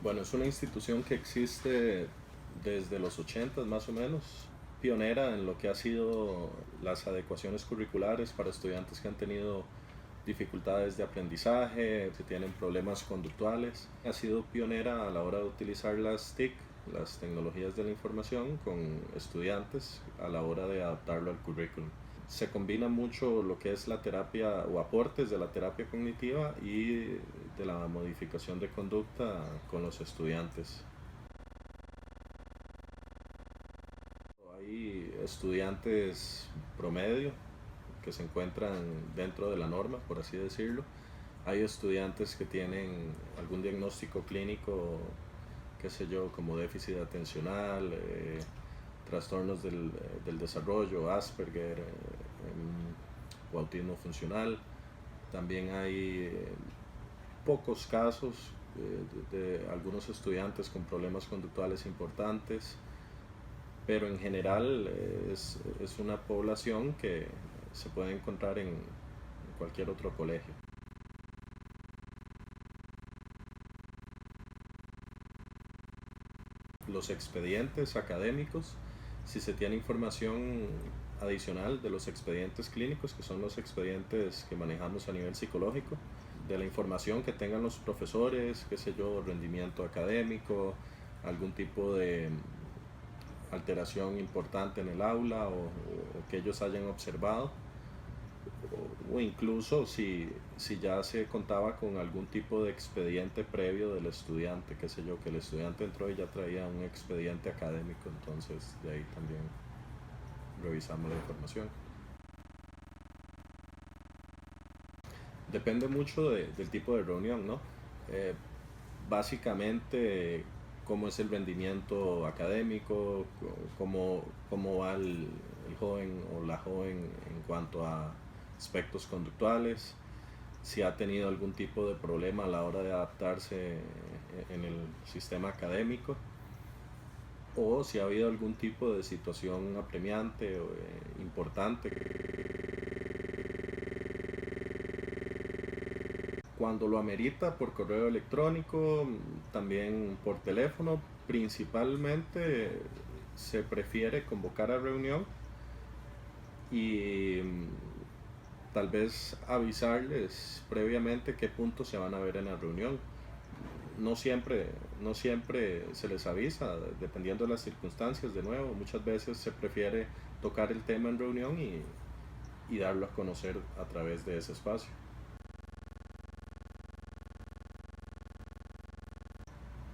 Bueno, es una institución que existe desde los 80 más o menos, pionera en lo que ha sido las adecuaciones curriculares para estudiantes que han tenido dificultades de aprendizaje, que tienen problemas conductuales. Ha sido pionera a la hora de utilizar las TIC, las tecnologías de la información, con estudiantes a la hora de adaptarlo al currículum. Se combina mucho lo que es la terapia o aportes de la terapia cognitiva y de la modificación de conducta con los estudiantes. Hay estudiantes promedio que se encuentran dentro de la norma, por así decirlo. Hay estudiantes que tienen algún diagnóstico clínico, qué sé yo, como déficit atencional, trastornos del desarrollo, Asperger o autismo funcional. También hay pocos casos de algunos estudiantes con problemas conductuales importantes, pero en general es una población que se puede encontrar en cualquier otro colegio. Los expedientes académicos, si se tiene información adicional de los expedientes clínicos, que son los expedientes que manejamos a nivel psicológico, de la información que tengan los profesores, qué sé yo, rendimiento académico, algún tipo de alteración importante en el aula o que ellos hayan observado, o incluso si ya se contaba con algún tipo de expediente previo del estudiante, qué sé yo, que el estudiante entró y ya traía un expediente académico, entonces de ahí también revisamos la información. Depende mucho del tipo de reunión, ¿no? Eh, Básicamente cómo es el rendimiento académico, cómo va el joven o la joven en cuanto a aspectos conductuales, si ha tenido algún tipo de problema a la hora de adaptarse en el sistema académico, o si ha habido algún tipo de situación apremiante o importante. Cuando lo amerita, por correo electrónico, también por teléfono. Principalmente se prefiere convocar a reunión y tal vez avisarles previamente qué puntos se van a ver en la reunión. No siempre se les avisa, dependiendo de las circunstancias. De nuevo, muchas veces se prefiere tocar el tema en reunión y darlo a conocer a través de ese espacio.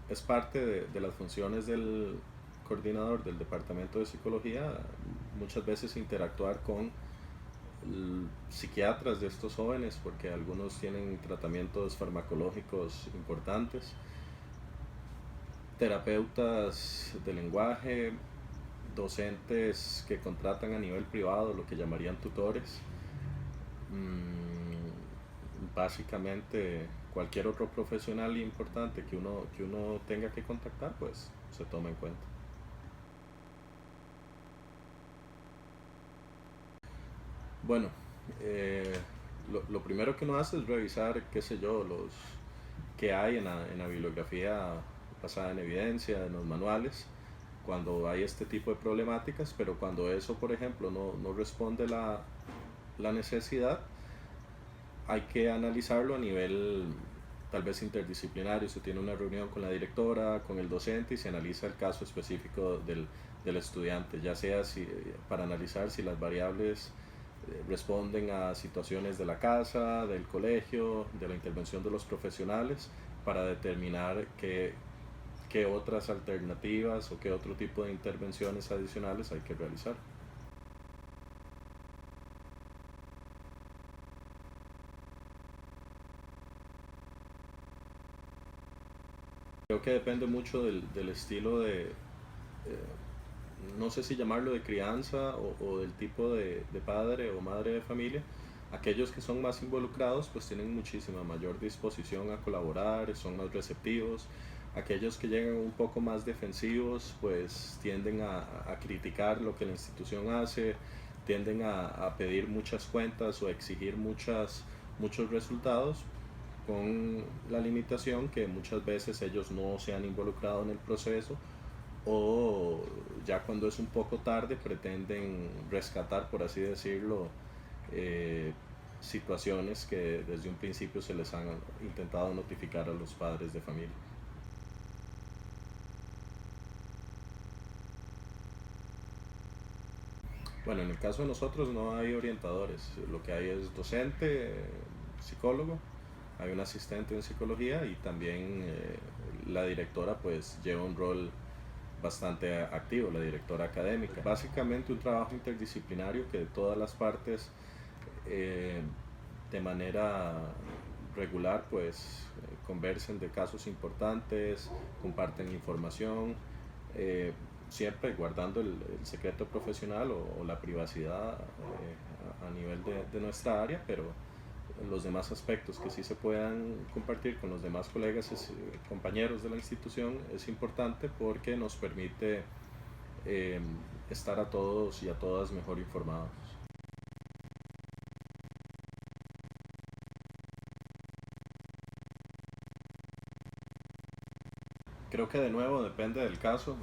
Es parte de las funciones del coordinador del departamento de psicología, muchas veces interactuar con psiquiatras de estos jóvenes, porque algunos tienen tratamientos farmacológicos importantes, terapeutas de lenguaje, docentes que contratan a nivel privado, lo que llamarían tutores. Básicamente cualquier otro profesional importante que uno tenga que contactar, pues se toma en cuenta. Bueno, eh, lo primero que uno hace es revisar, qué sé yo, los que hay en la bibliografía basada en evidencia, en los manuales, cuando hay este tipo de problemáticas, pero cuando eso, por ejemplo, no responde la necesidad, hay que analizarlo a nivel tal vez interdisciplinario. Se tiene una reunión con la directora, con el docente y se analiza el caso específico del estudiante, ya sea para analizar si las variables responden a situaciones de la casa, del colegio, de la intervención de los profesionales, para determinar qué otras alternativas o qué otro tipo de intervenciones adicionales hay que realizar. Creo que depende mucho del estilo no sé si llamarlo de crianza o del tipo de padre o madre de familia. Aquellos que son más involucrados pues tienen muchísima mayor disposición a colaborar, son más receptivos. Aquellos que llegan un poco más defensivos pues tienden a criticar lo que la institución hace, tienden a pedir muchas cuentas o a exigir muchos resultados, con la limitación que muchas veces ellos no se han involucrado en el proceso o ya cuando es un poco tarde pretenden rescatar, por así decirlo, eh, situaciones que desde un principio se les han intentado notificar a los padres de familia. Bueno, en el caso de nosotros no hay orientadores, lo que hay es docente, psicólogo, hay un asistente en psicología y también la directora pues lleva un rol bastante activo, la directora académica. Básicamente un trabajo interdisciplinario que todas las partes eh, de manera regular pues conversen de casos importantes, comparten información, eh, siempre guardando el secreto profesional o la privacidad a nivel de nuestra área, pero los demás aspectos que sí se puedan compartir con los demás colegas, compañeros de la institución, es importante porque nos permite eh, estar a todos y a todas mejor informados. Creo que de nuevo depende del caso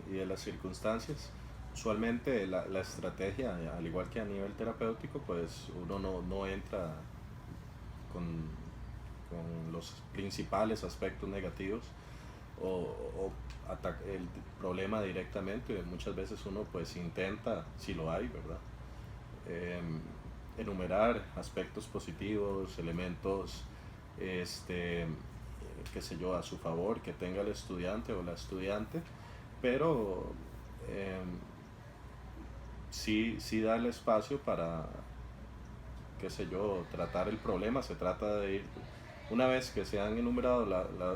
y de las circunstancias. Usualmente la estrategia, al igual que a nivel terapéutico, pues uno no entra con, con los principales aspectos negativos o el problema directamente. Muchas veces uno pues intenta, si lo hay, ¿verdad? Eh, Enumerar aspectos positivos, elementos, este, qué sé yo, a su favor que tenga el estudiante o la estudiante, pero eh, sí da el espacio para, qué sé yo, tratar el problema. Se trata de ir, una vez que se han enumerado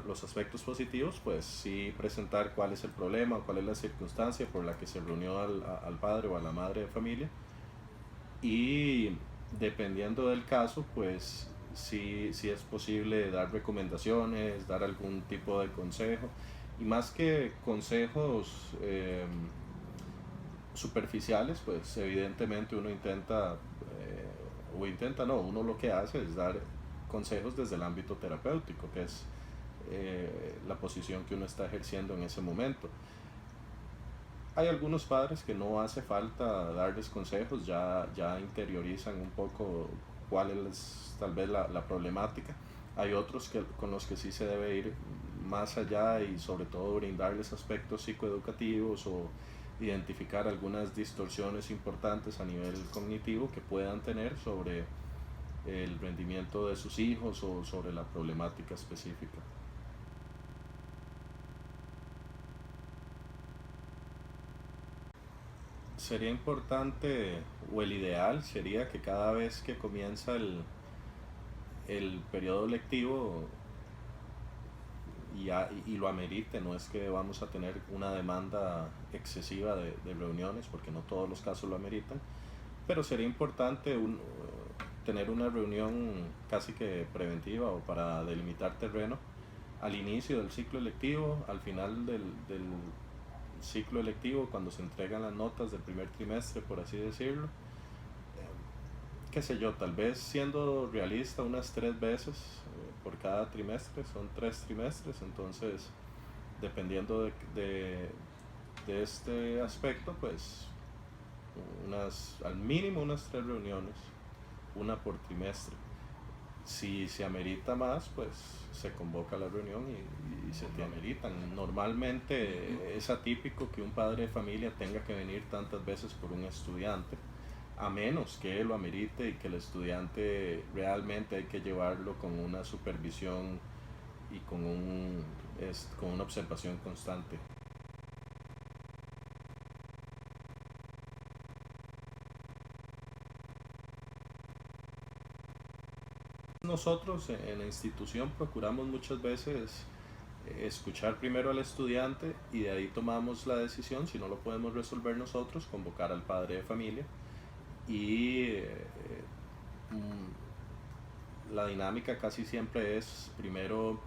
los aspectos positivos, pues sí presentar cuál es el problema, cuál es la circunstancia por la que se reunió al padre o a la madre de familia y dependiendo del caso, pues sí es posible dar recomendaciones, dar algún tipo de consejo y más que consejos superficiales, pues evidentemente uno intenta, o intenta no, uno lo que hace es dar consejos desde el ámbito terapéutico, que es la posición que uno está ejerciendo en ese momento. Hay algunos padres que no hace falta darles consejos, ya interiorizan un poco cuál es tal vez la problemática. Hay otros con los que sí se debe ir más allá y sobre todo brindarles aspectos psicoeducativos o identificar algunas distorsiones importantes a nivel cognitivo que puedan tener sobre el rendimiento de sus hijos o sobre la problemática específica. Sería importante, o el ideal sería que cada vez que comienza el periodo lectivo y lo amerite, no es que vamos a tener una demanda excesiva de reuniones, porque no todos los casos lo ameritan, pero sería importante tener una reunión casi que preventiva o para delimitar terreno al inicio del ciclo electivo, al final del ciclo electivo, cuando se entregan las notas del primer trimestre, por así decirlo. Qué sé yo, tal vez siendo realista unas 3 veces por cada trimestre, son 3 trimestres, entonces dependiendo de este aspecto, pues al mínimo unas 3 reuniones, una por trimestre. Si se amerita más, pues se convoca la reunión y se te ameritan. Normalmente es atípico que un padre de familia tenga que venir tantas veces por un estudiante, a menos que lo amerite y que el estudiante realmente hay que llevarlo con una supervisión y con una observación constante. Nosotros en la institución procuramos muchas veces escuchar primero al estudiante y de ahí tomamos la decisión, si no lo podemos resolver nosotros, convocar al padre de familia y la dinámica casi siempre es primero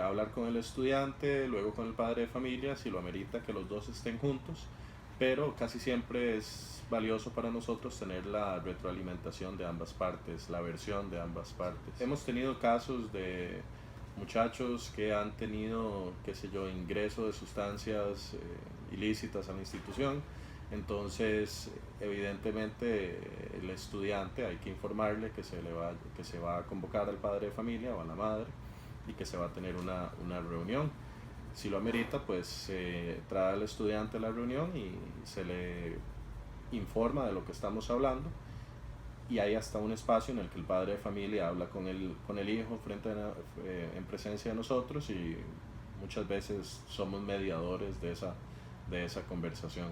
hablar con el estudiante, luego con el padre de familia, si lo amerita que los dos estén juntos pero casi siempre es valioso para nosotros tener la retroalimentación de ambas partes, la versión de ambas partes. Hemos tenido casos de muchachos que han tenido, qué sé yo, ingreso de sustancias ilícitas a la institución. Entonces, evidentemente, el estudiante hay que informarle que se va a convocar al padre de familia o a la madre y que se va a tener una reunión. Si lo amerita, pues se trae al estudiante a la reunión y se le informa de lo que estamos hablando, y hay hasta un espacio en el que el padre de familia habla con el hijo en presencia de nosotros, y muchas veces somos mediadores de esa conversación.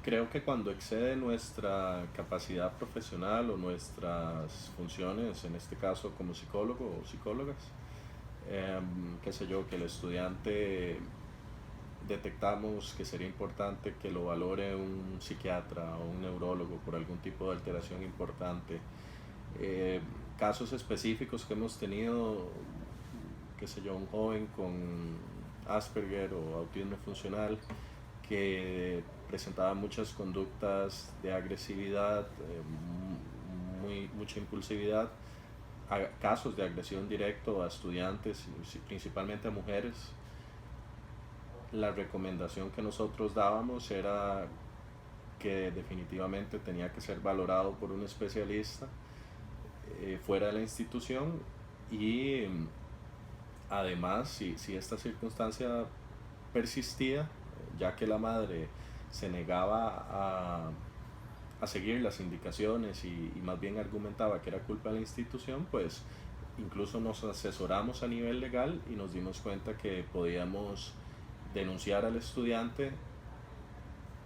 Creo que cuando excede nuestra capacidad profesional o nuestras funciones, en este caso como psicólogo o psicólogas, qué sé yo, que el estudiante detectamos que sería importante que lo valore un psiquiatra o un neurólogo por algún tipo de alteración importante. Eh, Casos específicos que hemos tenido, qué sé yo, un joven con Asperger o autismo funcional que presentaba muchas conductas de agresividad, mucha impulsividad, casos de agresión directo a estudiantes, principalmente a mujeres. La recomendación que nosotros dábamos era que definitivamente tenía que ser valorado por un especialista fuera de la institución, y además, si esta circunstancia persistía, ya que la madre se negaba a seguir las indicaciones y más bien argumentaba que era culpa de la institución, pues incluso nos asesoramos a nivel legal y nos dimos cuenta que podíamos denunciar al estudiante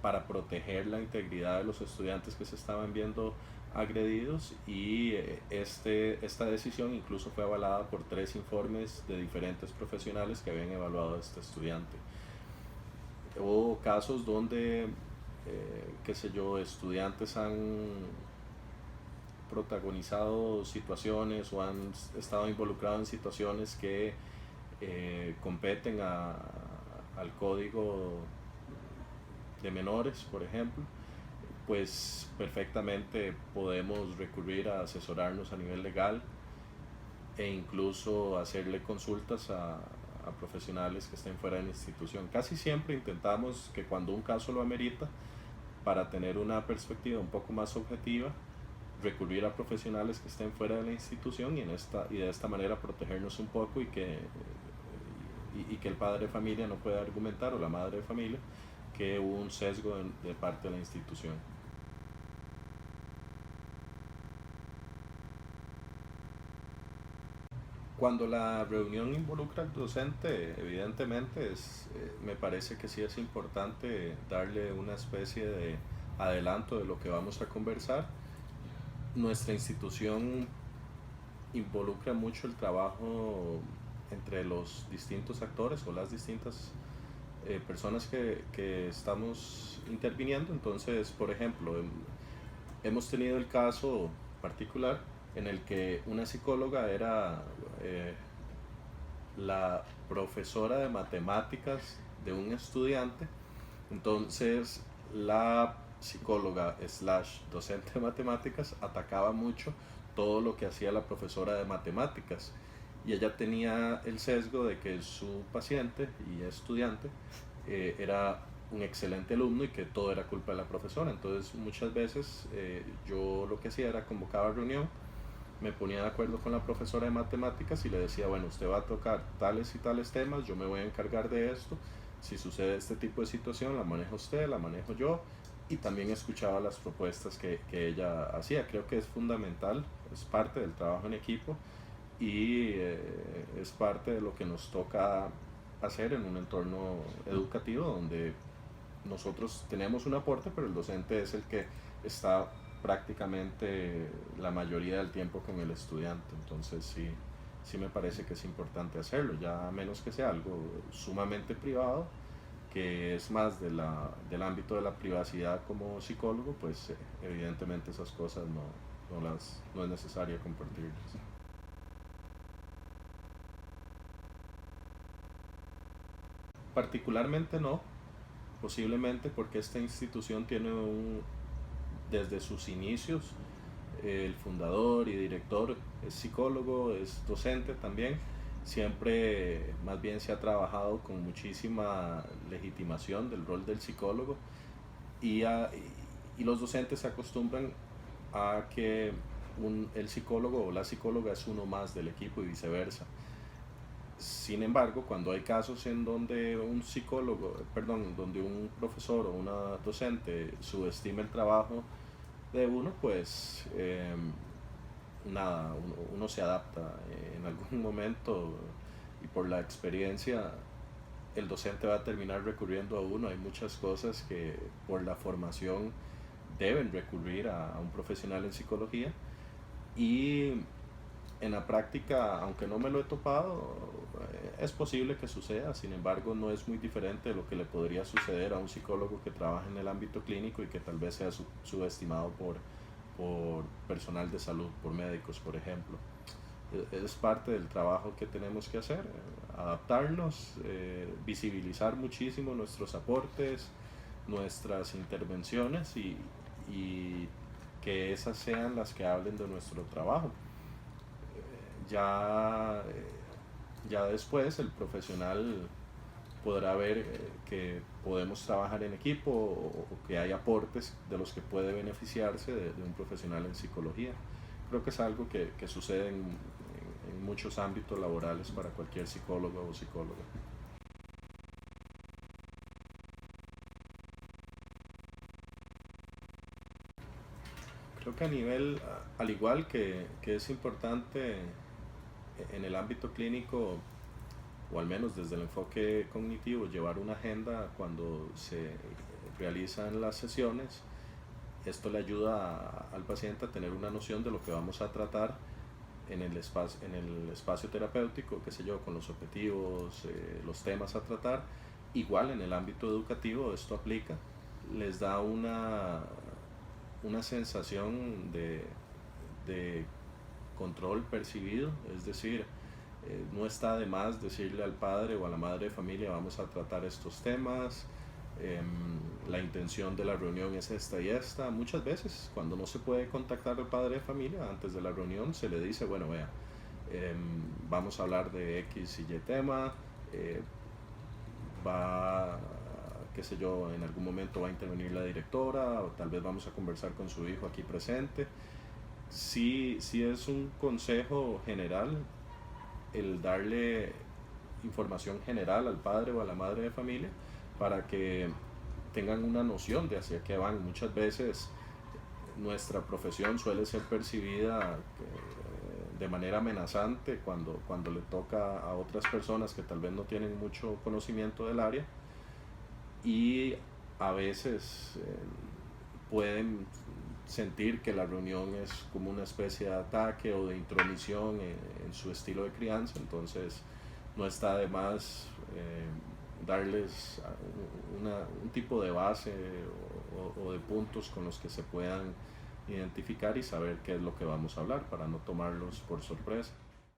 para proteger la integridad de los estudiantes que se estaban viendo agredidos, y esta decisión incluso fue avalada por 3 informes de diferentes profesionales que habían evaluado a este estudiante. Hubo casos donde, qué sé yo, estudiantes han protagonizado situaciones o han estado involucrados en situaciones que competen al código de menores, por ejemplo, pues perfectamente podemos recurrir a asesorarnos a nivel legal e incluso hacerle consultas a profesionales que estén fuera de la institución. Casi siempre intentamos que cuando un caso lo amerita, para tener una perspectiva un poco más objetiva, recurrir a profesionales que estén fuera de la institución, y de esta manera protegernos un poco, y que el padre de familia no pueda argumentar, o la madre de familia, que hubo un sesgo de parte de la institución. Cuando la reunión involucra al docente, evidentemente me parece que sí es importante darle una especie de adelanto de lo que vamos a conversar. Nuestra institución involucra mucho el trabajo entre los distintos actores o las distintas personas que estamos interviniendo. Entonces, por ejemplo, hemos tenido el caso particular en el que una psicóloga era la profesora de matemáticas de un estudiante. Entonces, la psicóloga slash docente de matemáticas atacaba mucho todo lo que hacía la profesora de matemáticas, y ella tenía el sesgo de que su paciente y estudiante era un excelente alumno y que todo era culpa de la profesora. Entonces muchas veces yo lo que hacía era convocar reunión, me ponía de acuerdo con la profesora de matemáticas y le decía, bueno, usted va a tocar tales y tales temas, yo me voy a encargar de esto, si sucede este tipo de situación, la maneja usted, la manejo yo, y también escuchaba las propuestas que ella hacía. Creo que es fundamental, es parte del trabajo en equipo, y es parte de lo que nos toca hacer en un entorno educativo donde nosotros tenemos un aporte, pero el docente es el que está prácticamente la mayoría del tiempo con el estudiante. Entonces sí me parece que es importante hacerlo, ya a menos que sea algo sumamente privado, que es más del ámbito de la privacidad como psicólogo, pues evidentemente esas cosas no es necesario compartirlas. Particularmente no, posiblemente porque esta institución tiene desde sus inicios, el fundador y director es psicólogo, es docente también. Siempre más bien se ha trabajado con muchísima legitimación del rol del psicólogo y, y los docentes se acostumbran a que el psicólogo o la psicóloga es uno más del equipo y viceversa. Sin embargo, cuando hay casos en donde un psicólogo, perdón, donde un profesor o una docente subestima el trabajo de uno, pues nada, uno se adapta en algún momento y por la experiencia el docente va a terminar recurriendo a uno. Hay muchas cosas que por la formación deben recurrir a un profesional en psicología y en la práctica, aunque no me lo he topado, es posible que suceda. Sin embargo, no es muy diferente de lo que le podría suceder a un psicólogo que trabaja en el ámbito clínico y que tal vez sea subestimado por personal de salud, por médicos, por ejemplo. Es parte del trabajo que tenemos que hacer, adaptarnos, visibilizar muchísimo nuestros aportes, nuestras intervenciones y que esas sean las que hablen de nuestro trabajo. Ya, ya después el profesional podrá ver que podemos trabajar en equipo o que hay aportes de los que puede beneficiarse de un profesional en psicología. Creo que es algo que sucede en muchos ámbitos laborales para cualquier psicólogo o psicóloga. Creo que a nivel, al igual que es importante en el ámbito clínico, o al menos desde el enfoque cognitivo, llevar una agenda cuando se realizan las sesiones. Esto le ayuda al paciente a tener una noción de lo que vamos a tratar en el espacio terapéutico, qué sé yo, con los objetivos, los temas a tratar. Igual en el ámbito educativo esto aplica, les da una sensación de control percibido, es decir, no está de más decirle al padre o a la madre de familia vamos a tratar estos temas, la intención de la reunión es esta y esta. Muchas veces cuando no se puede contactar al padre de familia antes de la reunión se le dice, bueno, vea, vamos a hablar de X y Y tema, va, qué sé yo, en algún momento va a intervenir la directora o tal vez vamos a conversar con su hijo aquí presente. Sí, sí es un consejo general el darle información general al padre o a la madre de familia para que tengan una noción de hacia qué van. Muchas veces nuestra profesión suele ser percibida de manera amenazante cuando le toca a otras personas que tal vez no tienen mucho conocimiento del área y a veces pueden sentir que la reunión es como una especie de ataque o de intromisión en su estilo de crianza. Entonces no está de más darles un tipo de base o de puntos con los que se puedan identificar y saber qué es lo que vamos a hablar para no tomarlos por sorpresa.